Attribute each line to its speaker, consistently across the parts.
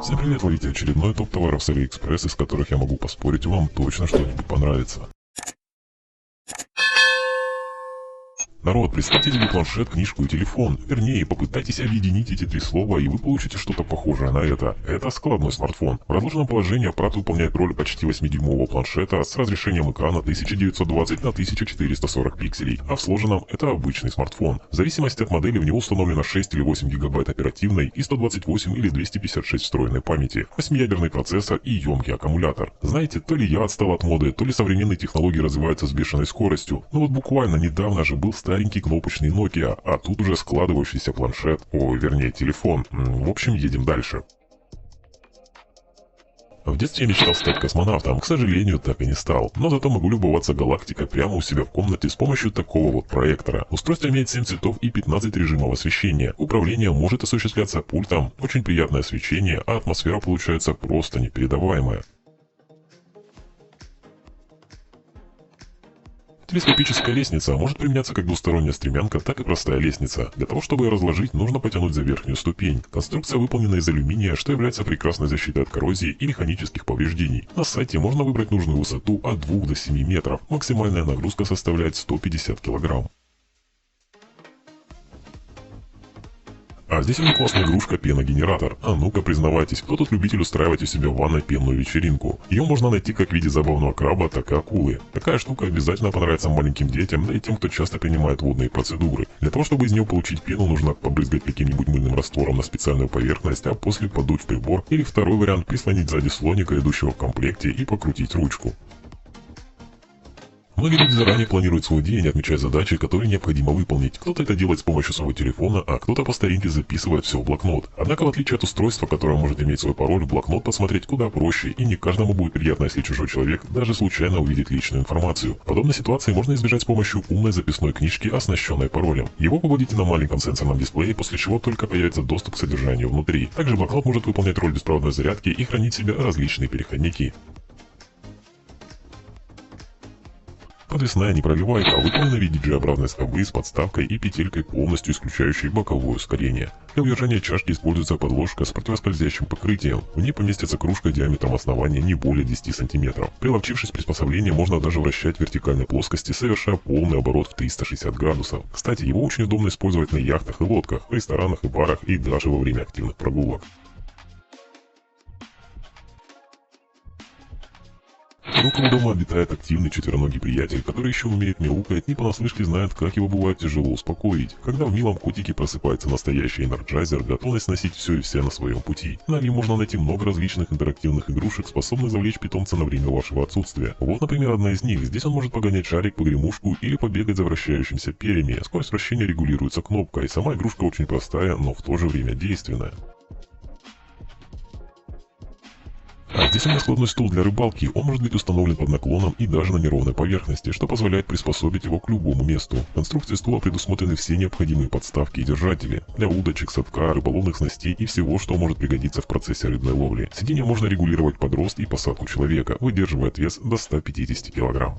Speaker 1: Всем привет, ловите очередной топ товаров с Алиэкспресс, из которых я могу поспорить, вам точно что-нибудь понравится. Народ, представьте себе планшет, книжку и телефон. Вернее, попытайтесь объединить эти три слова, и вы получите что-то похожее на это. Это складной смартфон. В разложенном положении аппарат выполняет роль почти 8-дюймового планшета с разрешением экрана 1920 на 1440 пикселей, а в сложенном это обычный смартфон. В зависимости от модели в него установлено 6 или 8 гигабайт оперативной и 128 или 256 встроенной памяти, 8-ядерный процессор и емкий аккумулятор. Знаете, то ли я отстал от моды, то ли современные технологии развиваются с бешеной скоростью, но вот буквально недавно же был старенький кнопочный Nokia, а тут уже складывающийся планшет, вернее телефон. В общем, едем дальше. В детстве я мечтал стать космонавтом, к сожалению, так и не стал, но зато могу любоваться галактикой прямо у себя в комнате с помощью такого вот проектора. Устройство имеет 7 цветов и 15 режимов освещения. Управление может осуществляться пультом, очень приятное освещение, а атмосфера получается просто непередаваемая. Телескопическая лестница может применяться как двусторонняя стремянка, так и простая лестница. Для того, чтобы ее разложить, нужно потянуть за верхнюю ступень. Конструкция выполнена из алюминия, что является прекрасной защитой от коррозии и механических повреждений. На сайте можно выбрать нужную высоту от 2 до 7 метров. Максимальная нагрузка составляет 150 килограмм. А здесь у меня классная игрушка пеногенератор. А ну-ка признавайтесь, кто тут любитель устраивать у себя в ванной пенную вечеринку? Ее можно найти как в виде забавного краба, так и акулы. Такая штука обязательно понравится маленьким детям, да и тем, кто часто принимает водные процедуры. Для того, чтобы из нее получить пену, нужно побрызгать каким-нибудь мыльным раствором на специальную поверхность, а после подуть в прибор. Или второй вариант — прислонить сзади слоника, идущего в комплекте, и покрутить ручку. Многие люди заранее планируют свой день, отмечая задачи, которые необходимо выполнить. Кто-то это делает с помощью своего телефона, а кто-то по старинке записывает все в блокнот. Однако, в отличие от устройства, которое может иметь свой пароль, в блокнот посмотреть куда проще, и не каждому будет приятно, если чужой человек даже случайно увидит личную информацию. В подобной ситуации можно избежать с помощью умной записной книжки, оснащенной паролем. Его выводите на маленьком сенсорном дисплее, после чего только появится доступ к содержанию внутри. Также блокнот может выполнять роль беспроводной зарядки и хранить в себе различные переходники. Подвесная непроливайка выполнена в виде G-образной скобы с подставкой и петелькой, полностью исключающей боковое ускорение. Для удержания чашки используется подложка с противоскользящим покрытием. В ней поместится кружка диаметром основания не более 10 см. Приловчившись к приспособлению, можно даже вращать в вертикальной плоскости, совершая полный оборот в 360 градусов. Кстати, его очень удобно использовать на яхтах и лодках, в ресторанах и барах и даже во время активных прогулок. Около дома обитает активный четвероногий приятель, который еще умеет мяукать, не понаслышке знает, как его бывает тяжело успокоить. Когда в милом котике просыпается настоящий энерджайзер, готовность носить все и вся на своем пути. На Али можно найти много различных интерактивных игрушек, способных завлечь питомца на время вашего отсутствия. Вот, например, одна из них. Здесь он может погонять шарик, погремушку или побегать за вращающимся перьями. Скорость вращения регулируется кнопкой. Сама игрушка очень простая, но в то же время действенная. А здесь у меня складной стул для рыбалки, он может быть установлен под наклоном и даже на неровной поверхности, что позволяет приспособить его к любому месту. В конструкции стула предусмотрены все необходимые подставки и держатели для удочек, садка, рыболовных снастей и всего, что может пригодиться в процессе рыбной ловли. Сиденье можно регулировать под рост и посадку человека, выдерживая вес до 150 кг.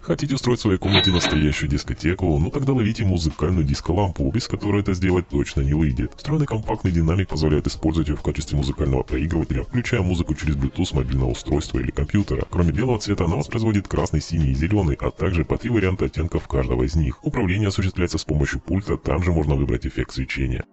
Speaker 1: Хотите устроить в своей комнате настоящую дискотеку? Ну тогда ловите музыкальную диско-лампу, без которой это сделать точно не выйдет. Встроенный компактный динамик позволяет использовать ее в качестве музыкального проигрывателя, включая музыку через Bluetooth мобильного устройства или компьютера. Кроме белого цвета она воспроизводит красный, синий и зеленый, а также по 3 варианта оттенков каждого из них. Управление осуществляется с помощью пульта, там же можно выбрать эффект свечения.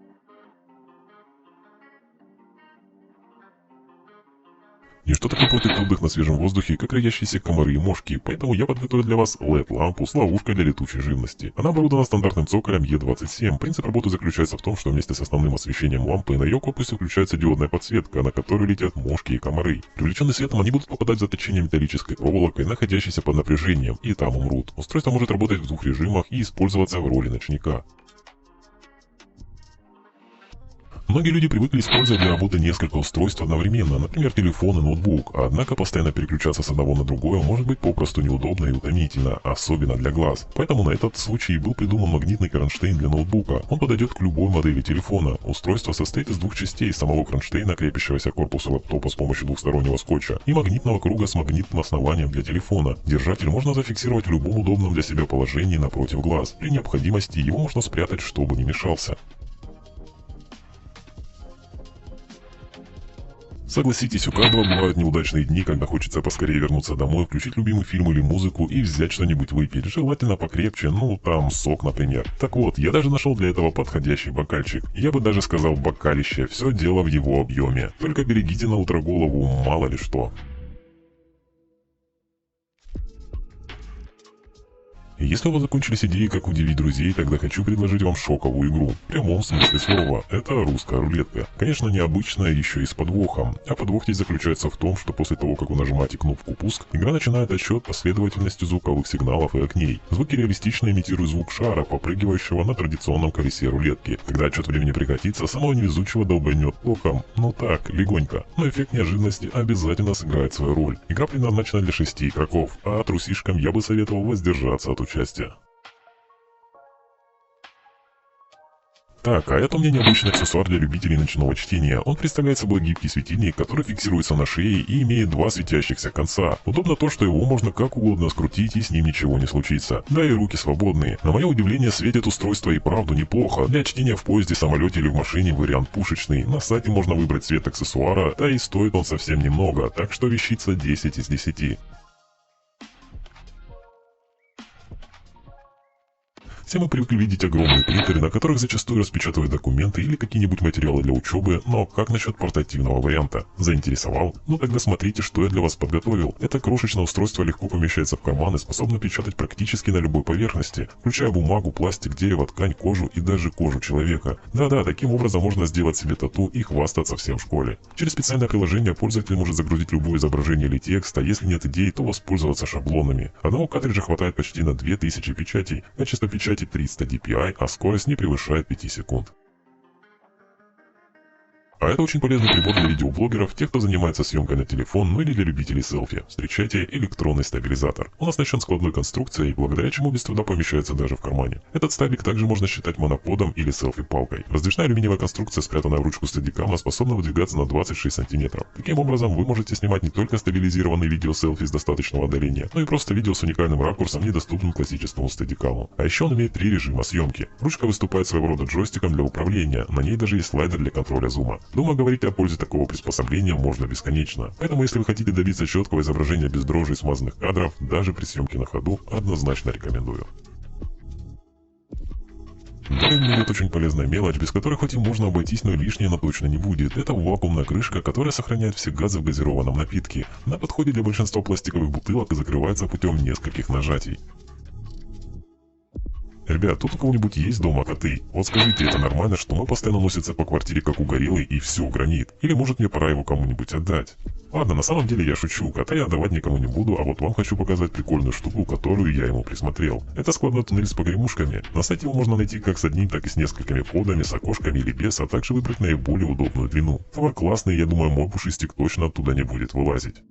Speaker 1: Ничто так не портит отдых на свежем воздухе, как роящиеся комары и мошки, поэтому я подготовил для вас LED-лампу с ловушкой для летучей живности. Она оборудована стандартным цоколем E27. Принцип работы заключается в том, что вместе с основным освещением лампы на ее корпусе включается диодная подсветка, на которую летят мошки и комары. Привлеченные светом они будут попадать в заточение металлической проволокой, находящейся под напряжением, и там умрут. Устройство может работать в 2 режимах и использоваться в роли ночника. Многие люди привыкли использовать для работы несколько устройств одновременно, например, телефон и ноутбук, однако постоянно переключаться с одного на другое может быть попросту неудобно и утомительно, особенно для глаз. Поэтому на этот случай был придуман магнитный кронштейн для ноутбука. Он подойдет к любой модели телефона. Устройство состоит из 2 частей: самого кронштейна, крепящегося к корпусу лаптопа с помощью двухстороннего скотча, и магнитного круга с магнитным основанием для телефона. Держатель можно зафиксировать в любом удобном для себя положении напротив глаз. При необходимости его можно спрятать, чтобы не мешался. Согласитесь, у каждого бывают неудачные дни, когда хочется поскорее вернуться домой, включить любимый фильм или музыку и взять что-нибудь выпить, желательно покрепче, ну там сок, например. Так вот, я даже нашел для этого подходящий бокальчик. Я бы даже сказал бокалище, все дело в его объеме. Только берегите на утро голову, мало ли что. Если у вас закончились идеи, как удивить друзей, тогда хочу предложить вам шоковую игру. В прямом смысле слова. Это русская рулетка. Конечно, необычная, еще и с подвохом. А подвох здесь заключается в том, что после того, как вы нажимаете кнопку «Пуск», игра начинает отсчет последовательностью звуковых сигналов и огней. Звуки реалистично имитируют звук шара, попрыгивающего на традиционном колесе рулетки. Когда отсчет времени прекратится, самого невезучего долбанет током. Ну так, легонько. Но эффект неожиданности обязательно сыграет свою роль. Игра предназначена для 6 игроков, а трусишкам я бы советовал воздержаться от участия. Так, а это у меня необычный аксессуар для любителей ночного чтения. Он представляет собой гибкий светильник, который фиксируется на шее и имеет два светящихся конца. Удобно то, что его можно как угодно скрутить и с ним ничего не случится. Да и руки свободные. На мое удивление, светит устройство и правду неплохо. Для чтения в поезде, самолете или в машине вариант пушечный. На сайте можно выбрать цвет аксессуара, да и стоит он совсем немного, так что вещица 10 из 10. Все мы привыкли видеть огромные принтеры, на которых зачастую распечатывают документы или какие-нибудь материалы для учебы, но как насчет портативного варианта? Заинтересовал? Ну тогда смотрите, что я для вас подготовил. Это крошечное устройство легко помещается в карман и способно печатать практически на любой поверхности, включая бумагу, пластик, дерево, ткань, кожу и даже кожу человека. Да-да, таким образом можно сделать себе тату и хвастаться всем в школе. Через специальное приложение пользователь может загрузить любое изображение или текст, а если нет идей, то воспользоваться шаблонами. Одного картриджа хватает почти на 2000 печатей, качество печати 300 dpi, а скорость не превышает 5 секунд. А это очень полезный прибор для видеоблогеров, тех, кто занимается съемкой на телефон, ну или для любителей селфи. Встречайте электронный стабилизатор. Он оснащен складной конструкцией, благодаря чему без труда помещается даже в кармане. Этот стабик также можно считать моноподом или селфи-палкой. Раздвижная алюминиевая конструкция, спрятанная в ручку стадикама, способна выдвигаться на 26 см. Таким образом, вы можете снимать не только стабилизированные видео-селфи с достаточного удаления, но и просто видео с уникальным ракурсом, недоступным классическому стадикаму. А еще он имеет 3 режима съемки. Ручка выступает своего рода джойстиком для управления, на ней даже есть слайдер для контроля зума. Думаю, говорить о пользе такого приспособления можно бесконечно. Поэтому, если вы хотите добиться четкого изображения без дрожи и смазанных кадров, даже при съемке на ходу, однозначно рекомендую. Далее у меня идет очень полезная мелочь, без которой хоть и можно обойтись, но лишнее она точно не будет. Это вакуумная крышка, которая сохраняет все газы в газированном напитке. Она подходит для большинства пластиковых бутылок и закрывается путем нескольких нажатий. Ребят, тут у кого-нибудь есть дома коты? Вот скажите, это нормально, что он постоянно носится по квартире как угорелый и все гранит? Или может мне пора его кому-нибудь отдать? Ладно, на самом деле я шучу, кота я отдавать никому не буду, а вот вам хочу показать прикольную штуку, которую я ему присмотрел. Это складной туннель с погремушками. На сайте его можно найти как с одним, так и с несколькими входами, с окошками или без, а также выбрать наиболее удобную длину. Товар классный, я думаю, мой пушистик точно оттуда не будет вылазить.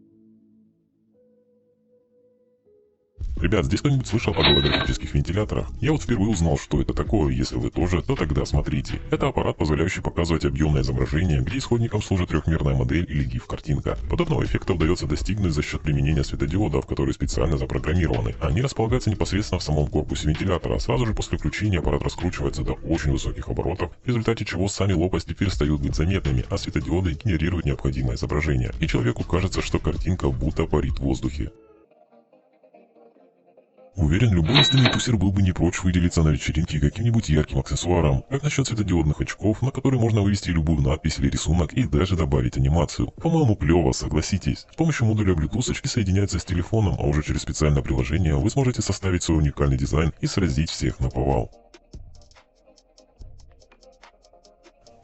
Speaker 1: Ребят, здесь кто-нибудь слышал о голографических вентиляторах? Я вот впервые узнал, что это такое, если вы тоже, то тогда смотрите. Это аппарат, позволяющий показывать объемное изображение, где исходником служит трехмерная модель или GIF-картинка. Подобного эффекта удается достигнуть за счет применения светодиодов, которые специально запрограммированы. Они располагаются непосредственно в самом корпусе вентилятора. Сразу же после включения аппарат раскручивается до очень высоких оборотов, в результате чего сами лопасти перестают быть заметными, а светодиоды генерируют необходимое изображение. И человеку кажется, что картинка будто парит в воздухе. Уверен, любой истинный тусер был бы не прочь выделиться на вечеринке каким-нибудь ярким аксессуаром. Как насчет светодиодных очков, на которые можно вывести любую надпись или рисунок и даже добавить анимацию. По-моему, клево, согласитесь. С помощью модуля Bluetooth очки соединяются с телефоном, а уже через специальное приложение вы сможете составить свой уникальный дизайн и сразить всех наповал.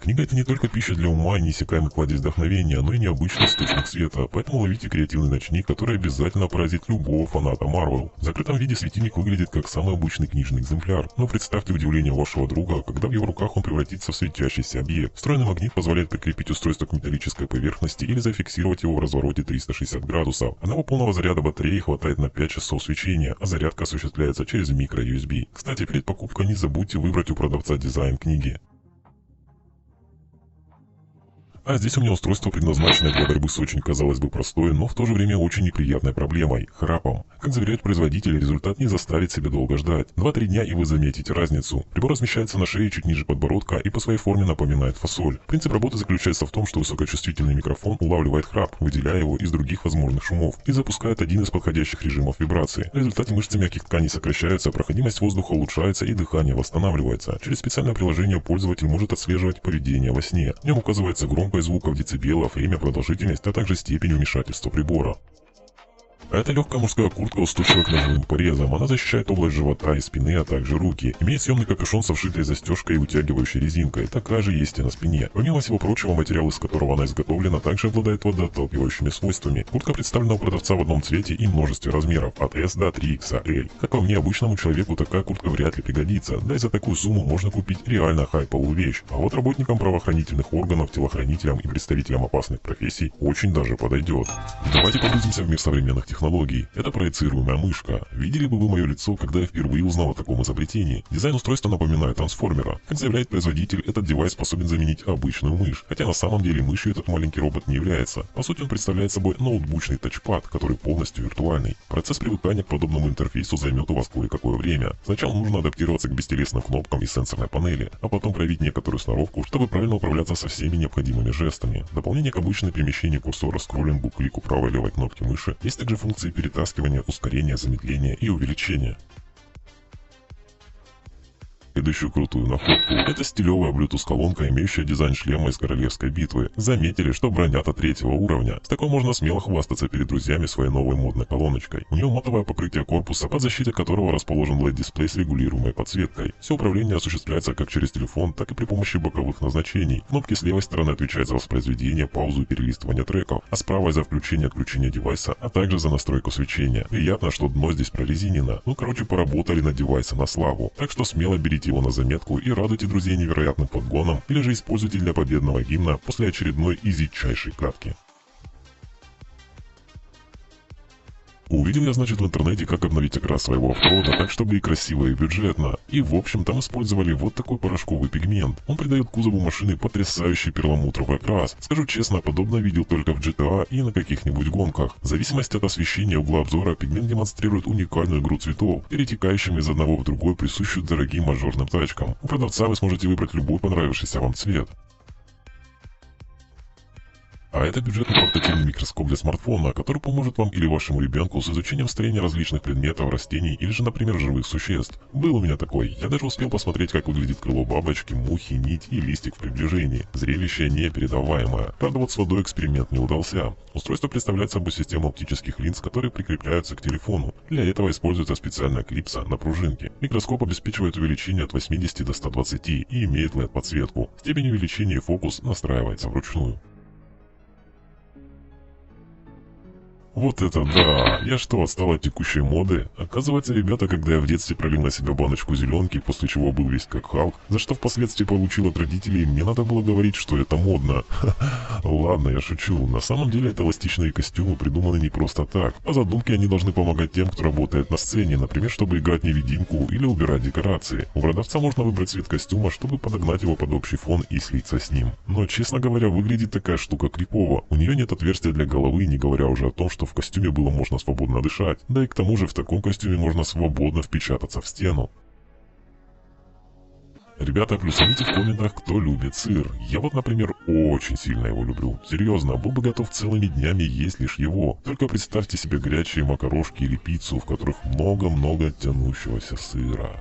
Speaker 1: Книга — это не только пища для ума и неиссякаемый кладезь вдохновения, но и необычный источник света, поэтому ловите креативный ночник, который обязательно поразит любого фаната Marvel. В закрытом виде светильник выглядит как самый обычный книжный экземпляр, но представьте удивление вашего друга, когда в его руках он превратится в светящийся объект. Встроенный магнит позволяет прикрепить устройство к металлической поверхности или зафиксировать его в развороте 360 градусов. Одного полного заряда батареи хватает на 5 часов свечения, а зарядка осуществляется через микро-USB. Кстати, перед покупкой не забудьте выбрать у продавца дизайн книги. А здесь у меня устройство, предназначенное для борьбы с очень, казалось бы, простой, но в то же время очень неприятной проблемой – храпом. Как заверяют производители, результат не заставит себя долго ждать. 2-3 дня и вы заметите разницу. Прибор размещается на шее чуть ниже подбородка и по своей форме напоминает фасоль. Принцип работы заключается в том, что высокочувствительный микрофон улавливает храп, выделяя его из других возможных шумов и запускает один из подходящих режимов вибрации. В результате мышцы мягких тканей сокращаются, проходимость воздуха улучшается и дыхание восстанавливается. Через специальное приложение пользователь может отслеживать поведение во сне. В нем указывается громкость звуков, децибелов, время, продолжительность, а также степень вмешательства прибора. Это легкая мужская куртка, устойчивая к ножевым порезам. Она защищает область живота и спины, а также руки. Имеет съемный капюшон со вшитой застежкой и утягивающей резинкой. Такая же есть и на спине. Помимо всего прочего, материал, из которого она изготовлена, также обладает водоотталкивающими свойствами. Куртка представлена у продавца в одном цвете и множестве размеров, от S до 3XL. Как по мне, обычному человеку такая куртка вряд ли пригодится, да и за такую сумму можно купить реально хайповую вещь. А вот работникам правоохранительных органов, телохранителям и представителям опасных профессий очень даже подойдет. Давайте погрузимся в мир современных технологий. Это проецируемая мышка. Видели бы вы мое лицо, когда я впервые узнал о таком изобретении? Дизайн устройства напоминает трансформера. Как заявляет производитель, этот девайс способен заменить обычную мышь, хотя на самом деле мышью этот маленький робот не является. По сути, он представляет собой ноутбучный тачпад, который полностью виртуальный. Процесс привыкания к подобному интерфейсу займет у вас кое-какое время. Сначала нужно адаптироваться к бестелесным кнопкам и сенсорной панели, а потом проявить некоторую сноровку, чтобы правильно управляться со всеми необходимыми жестами. В дополнение к обычной перемещению курсора, скроллингу, клику правой и левой кнопки мыши, есть также функции перетаскивания, ускорения, замедления и увеличения. Следующую крутую находку. Это стилевая Bluetooth-колонка, имеющая дизайн шлема из королевской битвы. Заметили, что бронята 3-го уровня. С такой можно смело хвастаться перед друзьями своей новой модной колоночкой. У нее матовое покрытие корпуса, под защитой которого расположен LED-дисплей с регулируемой подсветкой. Все управление осуществляется как через телефон, так и при помощи боковых назначений. Кнопки с левой стороны отвечают за воспроизведение, паузу и перелистывание треков, а с правой за включение и отключение девайса, а также за настройку свечения. Приятно, что дно здесь прорезинено. Ну короче, поработали над девайсом на славу. Так что смело берите его на заметку и радуйте друзей невероятным подгоном, или же используйте для победного гимна после очередной изичайшей катки. Увидел я, значит, в интернете, как обновить окрас своего оффроуда так, чтобы и красиво, и бюджетно. И в общем, там использовали вот такой порошковый пигмент. Он придает кузову машины потрясающий перламутровый окрас. Скажу честно, подобное видел только в GTA и на каких-нибудь гонках. В зависимости от освещения и угла обзора, пигмент демонстрирует уникальную игру цветов, перетекающими из одного в другой, присущую дорогим мажорным тачкам. У продавца вы сможете выбрать любой понравившийся вам цвет. А это бюджетный портативный микроскоп для смартфона, который поможет вам или вашему ребенку с изучением строения различных предметов, растений или же, например, живых существ. Был у меня такой. Я даже успел посмотреть, как выглядит крыло бабочки, мухи, нить и листик в приближении. Зрелище непередаваемое. Правда, вот с водой эксперимент не удался. Устройство представляет собой систему оптических линз, которые прикрепляются к телефону. Для этого используется специальная клипса на пружинке. Микроскоп обеспечивает увеличение от 80 до 120 и имеет LED-подсветку. Степень увеличения и фокус настраивается вручную. Вот это да! Я что, отстал от текущей моды? Оказывается, ребята, когда я в детстве пролил на себя баночку зеленки, после чего был весь как Халк, за что впоследствии получил от родителей, мне надо было говорить, что это модно. Ладно, я шучу. На самом деле, это эластичные костюмы придуманы не просто так. По задумке они должны помогать тем, кто работает на сцене, например, чтобы играть невидимку или убирать декорации. У продавца можно выбрать цвет костюма, чтобы подогнать его под общий фон и слиться с ним. Но, честно говоря, выглядит такая штука крипово. У нее нет отверстия для головы, не говоря уже о том, что в костюме было можно свободно дышать, да и к тому же в таком костюме можно свободно впечататься в стену. Ребята, плюсаните в комментах, кто любит сыр. Я вот, например, очень сильно его люблю. Серьезно, был бы готов целыми днями есть лишь его. Только представьте себе горячие макарошки или пиццу, в которых много-много тянущегося сыра.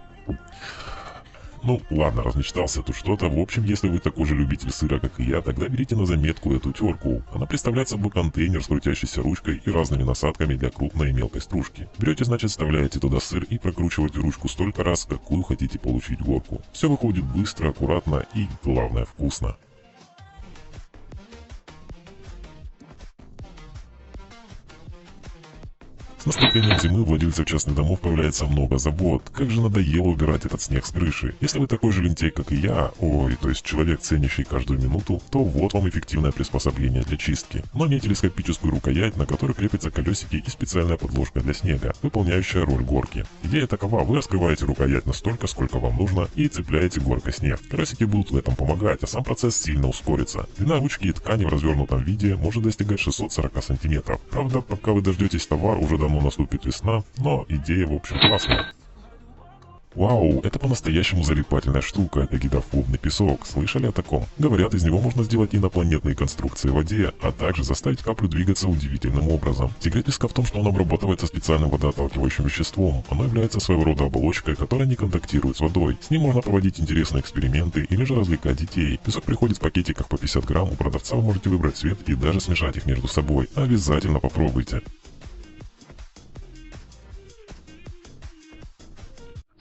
Speaker 1: Ну, ладно, размечтался тут что-то. В общем, если вы такой же любитель сыра, как и я, тогда берите на заметку эту терку. Она представляет собой контейнер с крутящейся ручкой и разными насадками для крупной и мелкой стружки. Берете, значит, вставляете туда сыр и прокручиваете ручку столько раз, какую хотите получить горку. Все выходит быстро, аккуратно и, главное, вкусно. С наступлением зимы у владельцев частных домов появляется много забот. Как же надоело убирать этот снег с крыши. Если вы такой же лентяй, как и я, то есть человек, ценящий каждую минуту, то вот вам эффективное приспособление для чистки. Но не телескопическую рукоять, на которой крепятся колесики и специальная подложка для снега, выполняющая роль горки. Идея такова: вы раскрываете рукоять настолько, сколько вам нужно, и цепляете горкой снег. Колесики будут в этом помогать, а сам процесс сильно ускорится. Длина ручки и ткани в развернутом виде может достигать 640 см. Правда, пока вы дождетесь товар, уже давно наступит весна, но идея в общем классная. Вау, это по-настоящему залипательная штука, это гидрофобный песок. Слышали о таком? Говорят, из него можно сделать инопланетные конструкции в воде, а также заставить каплю двигаться удивительным образом. Секрет песка в том, что он обрабатывается специальным водоотталкивающим веществом. Оно является своего рода оболочкой, которая не контактирует с водой. С ним можно проводить интересные эксперименты или же развлекать детей. Песок приходит в пакетиках по 50 грамм, у продавца вы можете выбрать цвет и даже смешать их между собой. Обязательно попробуйте.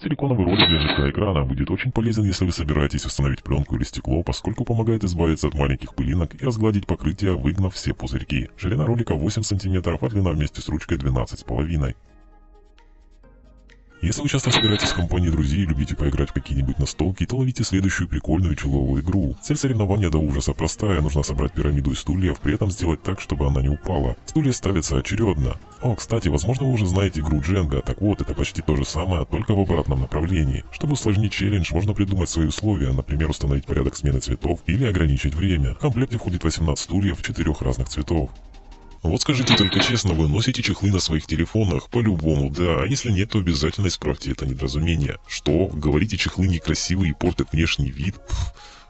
Speaker 1: Силиконовый ролик для ЖК-экрана будет очень полезен, если вы собираетесь установить пленку или стекло, поскольку помогает избавиться от маленьких пылинок и разгладить покрытие, выгнав все пузырьки. Ширина ролика 8 см, а длина вместе с ручкой 12,5 см. Если вы часто собираетесь в компании друзей и любите поиграть в какие-нибудь настолки, то ловите следующую прикольную человую игру. Цель соревнования до ужаса простая: нужно собрать пирамиду из стульев, при этом сделать так, чтобы она не упала. Стулья ставятся очередно. Кстати, возможно, вы уже знаете игру Дженга, так вот, это почти то же самое, только в обратном направлении. Чтобы усложнить челлендж, можно придумать свои условия, например, установить порядок смены цветов или ограничить время. В комплекте входит 18 стульев 4 разных цветов. Вот скажите только честно, вы носите чехлы на своих телефонах? По-любому, да. А если нет, то обязательно исправьте это недоразумение. Что? Говорите, чехлы некрасивые и портят внешний вид?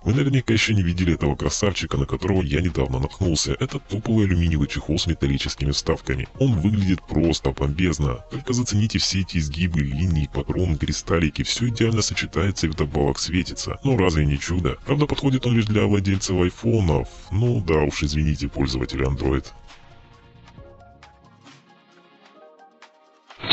Speaker 1: Вы наверняка еще не видели этого красавчика, на которого я недавно наткнулся. Это топовый алюминиевый чехол с металлическими вставками. Он выглядит просто бомбезно. Только зацените все эти изгибы, линии, патроны, кристаллики. Все идеально сочетается и вдобавок светится. Ну разве не чудо? Правда, подходит он лишь для владельцев айфонов. Ну да уж, извините, пользователи Android.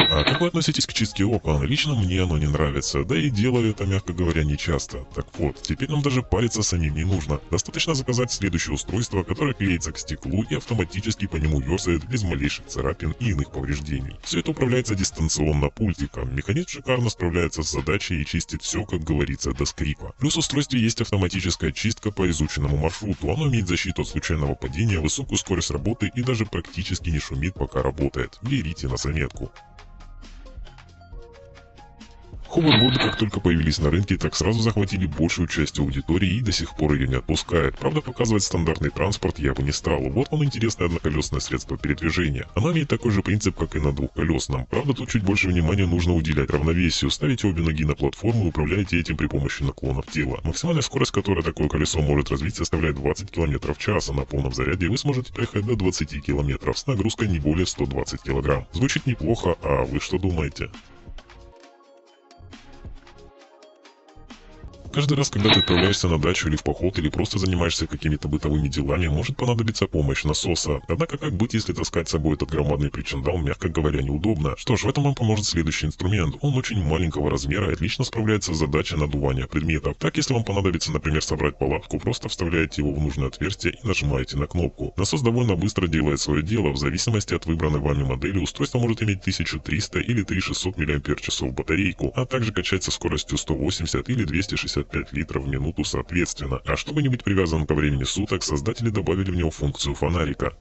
Speaker 1: А как вы относитесь к чистке окон? Лично мне оно не нравится, да и делаю это, мягко говоря, не часто. Так вот, теперь нам даже париться самим не нужно. Достаточно заказать следующее устройство, которое клеится к стеклу и автоматически по нему ерзает без малейших царапин и иных повреждений. Все это управляется дистанционно пультиком. Механизм шикарно справляется с задачей и чистит все, как говорится, до скрипа. Плюс в устройстве есть автоматическая чистка по изученному маршруту. Оно имеет защиту от случайного падения, высокую скорость работы и даже практически не шумит, пока работает. Берите на заметку. Ховерборды, как только появились на рынке, так сразу захватили большую часть аудитории и до сих пор ее не отпускает. Правда, показывать стандартный транспорт я бы не стал. Вот вам интересное одноколесное средство передвижения. Оно имеет такой же принцип, как и на двухколесном. Правда, тут чуть больше внимания нужно уделять равновесию. Ставите обе ноги на платформу и управляете этим при помощи наклонов тела. Максимальная скорость, которой такое колесо может развить, составляет 20 км в час, а на полном заряде вы сможете проехать до 20 км с нагрузкой не более 120 кг. Звучит неплохо, а вы что думаете? Каждый раз, когда ты отправляешься на дачу или в поход, или просто занимаешься какими-то бытовыми делами, может понадобиться помощь насоса. Однако как быть, если таскать с собой этот громадный причиндал, мягко говоря, неудобно? Что ж, в этом вам поможет следующий инструмент. Он очень маленького размера и отлично справляется с задачей надувания предметов. Так, если вам понадобится, например, собрать палатку, просто вставляете его в нужное отверстие и нажимаете на кнопку. Насос довольно быстро делает свое дело. В зависимости от выбранной вами модели, устройство может иметь 1300 или 3600 мАч батарейку, а также качать со скоростью 180 или 265 литров в минуту соответственно. А чтобы не быть привязанным ко времени суток, создатели добавили в него функцию фонарика.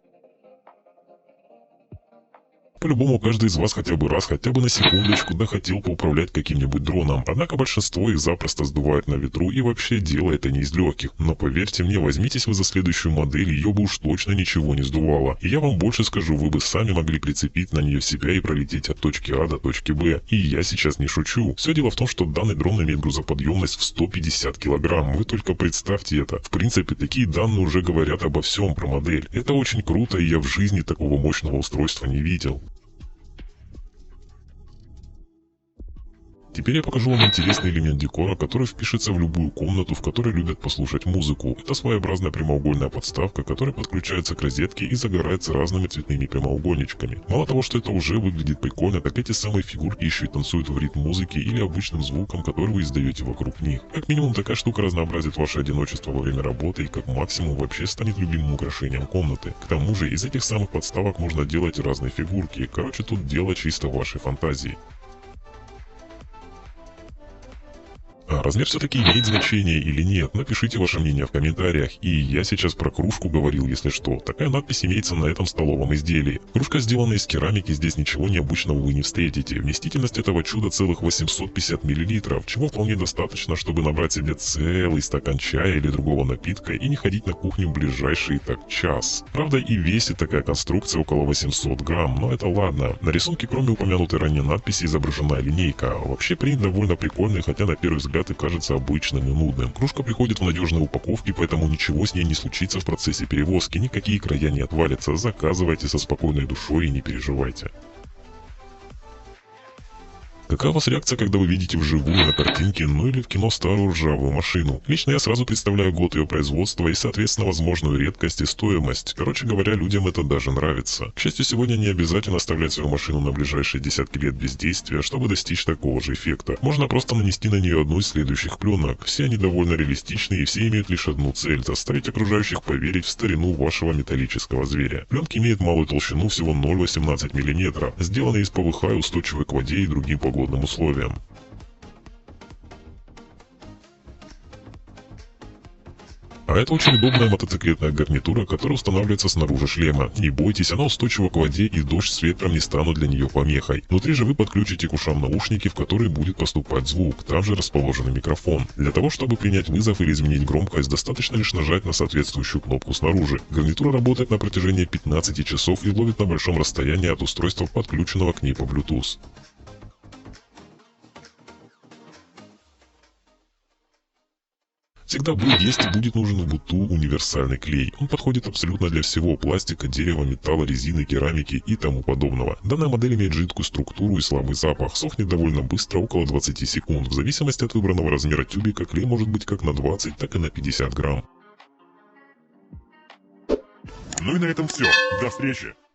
Speaker 1: По-любому каждый из вас хотя бы раз, хотя бы на секундочку, да хотел поуправлять каким-нибудь дроном. Однако большинство их запросто сдувает на ветру, и вообще дело это не из легких. Но поверьте мне, возьмитесь вы за следующую модель, ее бы уж точно ничего не сдувало. И я вам больше скажу, вы бы сами могли прицепить на нее себя и пролететь от точки А до точки Б. И я сейчас не шучу. Все дело в том, что данный дрон имеет грузоподъемность в 150 кг. Вы только представьте это. В принципе, такие данные уже говорят обо всем про модель. Это очень круто, и я в жизни такого мощного устройства не видел. Теперь я покажу вам интересный элемент декора, который впишется в любую комнату, в которой любят послушать музыку. Это своеобразная прямоугольная подставка, которая подключается к розетке и загорается разными цветными прямоугольничками. Мало того, что это уже выглядит прикольно, так эти самые фигурки еще и танцуют в ритм музыки или обычным звуком, который вы издаете вокруг них. Как минимум, такая штука разнообразит ваше одиночество во время работы и как максимум вообще станет любимым украшением комнаты. К тому же, из этих самых подставок можно делать разные фигурки. Короче, тут дело чисто вашей фантазии. А размер все-таки имеет значение или нет? Напишите ваше мнение в комментариях. И я сейчас про кружку говорил, если что. Такая надпись имеется на этом столовом изделии. Кружка сделана из керамики, здесь ничего необычного вы не встретите. Вместительность этого чуда целых 850 мл, чего вполне достаточно, чтобы набрать себе целый стакан чая или другого напитка и не ходить на кухню ближайший так час. Правда, и весит такая конструкция около 800 грамм, но это ладно. На рисунке, кроме упомянутой ранее надписи, изображена линейка. Вообще принт довольно прикольный, хотя на первый взгляд и кажется обычным и нудным. Кружка приходит в надежной упаковке, поэтому ничего с ней не случится в процессе перевозки, никакие края не отвалятся. Заказывайте со спокойной душой и не переживайте. Какая у вас реакция, когда вы видите вживую на картинке, ну или в кино старую ржавую машину? Лично я сразу представляю год ее производства и, соответственно, возможную редкость и стоимость. Короче говоря, людям это даже нравится. К счастью, сегодня не обязательно оставлять свою машину на ближайшие десятки лет без действия, чтобы достичь такого же эффекта. Можно просто нанести на нее одну из следующих пленок. Все они довольно реалистичны и все имеют лишь одну цель – заставить окружающих поверить в старину вашего металлического зверя. Пленки имеют малую толщину, всего 0,18 мм, сделаны из ПВХ и устойчивы к воде и другим погодным условиям. А это очень удобная мотоциклетная гарнитура, которая устанавливается снаружи шлема. Не бойтесь, она устойчива к воде и дождь с ветром не станут для нее помехой. Внутри же вы подключите к ушам наушники, в которые будет поступать звук. Там же расположен микрофон. Для того, чтобы принять вызов или изменить громкость, достаточно лишь нажать на соответствующую кнопку снаружи. Гарнитура работает на протяжении 15 часов и ловит на большом расстоянии от устройства, подключенного к ней по Bluetooth. Всегда был, есть и будет нужен Ubuntu универсальный клей. Он подходит абсолютно для всего: пластика, дерева, металла, резины, керамики и тому подобного. Данная модель имеет жидкую структуру и слабый запах, сохнет довольно быстро, около 20 секунд. В зависимости от выбранного размера тюбика клей может быть как на 20, так и на 50 грамм.
Speaker 2: Ну и на этом все. До встречи!